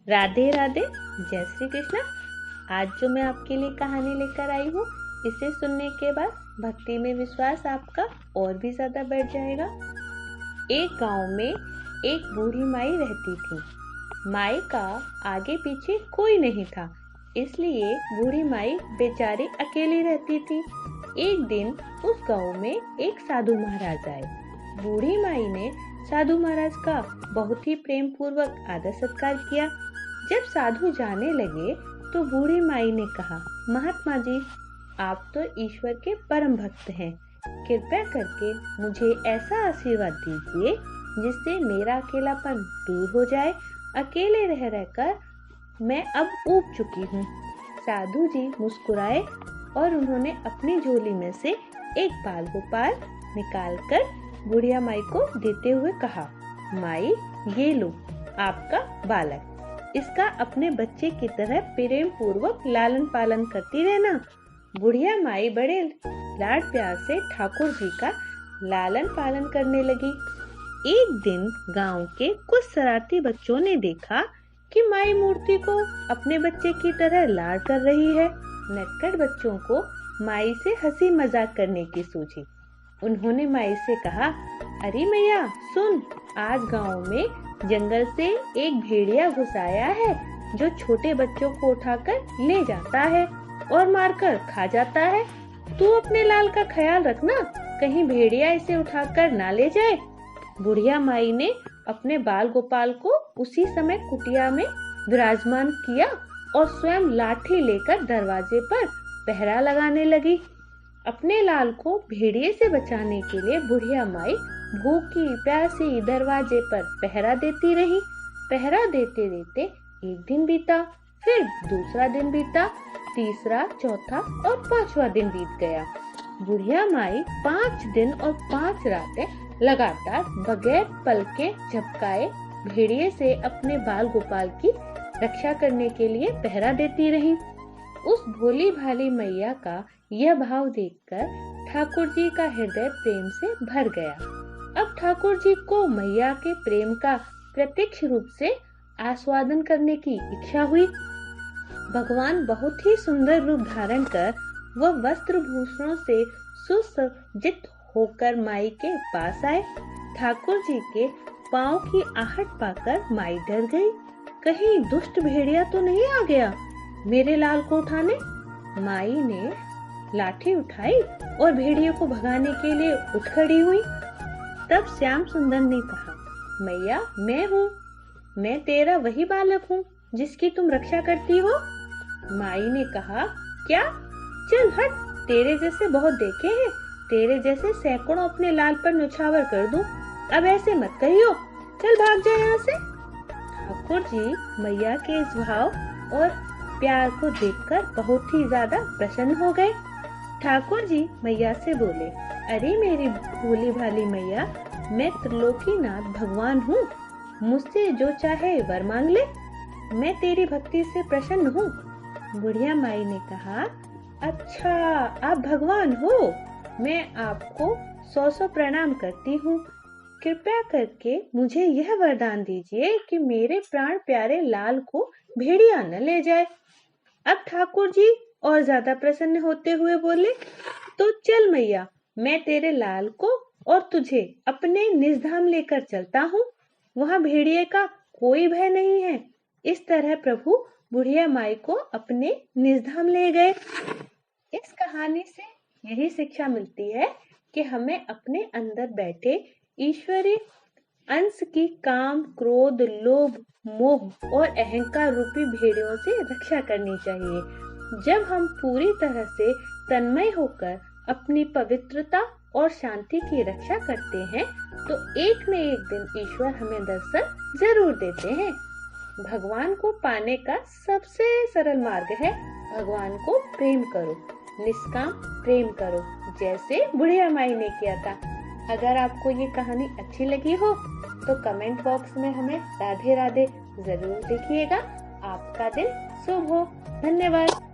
राधे राधे, जय श्री कृष्ण। आज जो मैं आपके लिए कहानी लेकर आई हूँ, इसे सुनने के बाद भक्ति में विश्वास आपका और भी ज्यादा बढ़ जाएगा। एक गांव में एक बूढ़ी माई रहती थी। माई का आगे पीछे कोई नहीं था, इसलिए बूढ़ी माई बेचारी अकेली रहती थी। एक दिन उस गांव में एक साधु महाराज आए। बूढ़ी माई ने साधु महाराज का बहुत ही प्रेम पूर्वक आदर सत्कार किया। जब साधु जाने लगे तो बूढ़ी माई ने कहा, महात्मा जी, आप तो ईश्वर के परम भक्त हैं। कृपया करके मुझे ऐसा आशीर्वाद दीजिए जिससे मेरा अकेलापन दूर हो जाए। अकेले रह रहकर मैं अब ऊब चुकी हूँ। साधु जी मुस्कुराए और उन्होंने अपनी झोली में से एक बाल गोपाल निकालकर बुढ़िया माई को देते हुए कहा, माई, ये लो आपका बालक। इसका अपने बच्चे की तरह प्रेम पूर्वक लालन पालन करती रहना। बुढ़िया माई बड़े लाड प्यार से ठाकुर जी का लालन पालन करने लगी। एक दिन गांव के कुछ शरारती बच्चों ने देखा कि माई मूर्ति को अपने बच्चे की तरह लाड कर रही है। नटखट बच्चों को माई से हंसी मजाक करने की सूझी। उन्होंने माई से कहा, अरे मैया सुन, आज गांव में जंगल से एक भेड़िया घुस आया है जो छोटे बच्चों को उठाकर ले जाता है और मारकर खा जाता है। तू अपने लाल का ख्याल रखना, कहीं भेड़िया इसे उठाकर ना ले जाए। बुढ़िया माई ने अपने बाल गोपाल को उसी समय कुटिया में विराजमान किया और स्वयं लाठी लेकर दरवाजे पर पहरा लगाने लगी। अपने लाल को भेड़िए से बचाने के लिए बुढ़िया माई भूखी प्यासी दरवाजे पर पहरा देती रही। पहरा देते देते एक दिन बीता, फिर दूसरा दिन बीता, तीसरा, चौथा और पांचवा दिन बीत गया। बुढ़िया माई 5 दिन और 5 रातें लगातार बगैर पलके झपकाए भेड़िए से अपने बाल गोपाल की रक्षा करने के लिए पहरा देती रही। उस भोली भाली मैया का यह भाव देखकर ठाकुर जी का हृदय प्रेम से भर गया। अब ठाकुर जी को मैया के प्रेम का प्रत्यक्ष रूप से आस्वादन करने की इच्छा हुई। भगवान बहुत ही सुंदर रूप धारण कर वह वस्त्र भूषणों से सुसज्जित होकर माई के पास आए। ठाकुर जी के पाँव की आहट पाकर माई डर गई। कहीं दुष्ट भेड़िया तो नहीं आ गया मेरे लाल को उठाने। माई ने लाठी उठाई और भेड़िए को भगाने के लिए उठ खड़ी हुई। तब श्याम सुंदर ने कहा, मैया, मैं हूँ, मैं तेरा वही बालक हूँ जिसकी तुम रक्षा करती हो। माई ने कहा, क्या? चल हट, तेरे जैसे बहुत देखे हैं, तेरे जैसे सैकड़ों अपने लाल पर न्यौछावर कर दूं। अब ऐसे मत कहियो, चल भाग जा यहाँ से। ठाकुर जी मैया के इस भाव और प्यार को देखकर बहुत ही ज्यादा प्रसन्न हो गए। ठाकुर जी मैया से बोले, अरे मेरी भोली भाली मैया, मैं त्रिलोकीनाथ भगवान हूँ, मुझसे जो चाहे वर मांग ले, मैं तेरी भक्ति से प्रसन्न हूँ। बुढ़िया माई ने कहा, अच्छा आप भगवान हो, मैं आपको 100 प्रणाम करती हूँ। कृपया करके मुझे यह वरदान दीजिए कि मेरे प्राण प्यारे लाल को भेड़िया न ले जाए। अब ठाकुर जी और ज्यादा प्रसन्न होते हुए बोले, तो चल मैया, मैं तेरे लाल को और तुझे अपने निजधाम लेकर चलता हूँ, वहाँ भेड़िए का कोई भय नहीं है। इस तरह प्रभु बुढ़िया माई को अपने निजधाम ले गए। इस कहानी से यही शिक्षा मिलती है कि हमें अपने अंदर बैठे ईश्वरीय अंश की काम, क्रोध, लोभ, मोह और अहंकार रूपी भेड़ियों से रक्षा करनी चाहिए। जब हम पूरी तरह से तन्मय होकर अपनी पवित्रता और शांति की रक्षा करते हैं तो एक न एक दिन ईश्वर हमें दर्शन जरूर देते हैं। भगवान को पाने का सबसे सरल मार्ग है भगवान को प्रेम करो, निष्काम प्रेम करो, जैसे बुढ़िया माई ने किया था। अगर आपको ये कहानी अच्छी लगी हो तो कमेंट बॉक्स में हमें राधे राधे जरूर लिखिएगा। आपका दिन शुभ हो। धन्यवाद।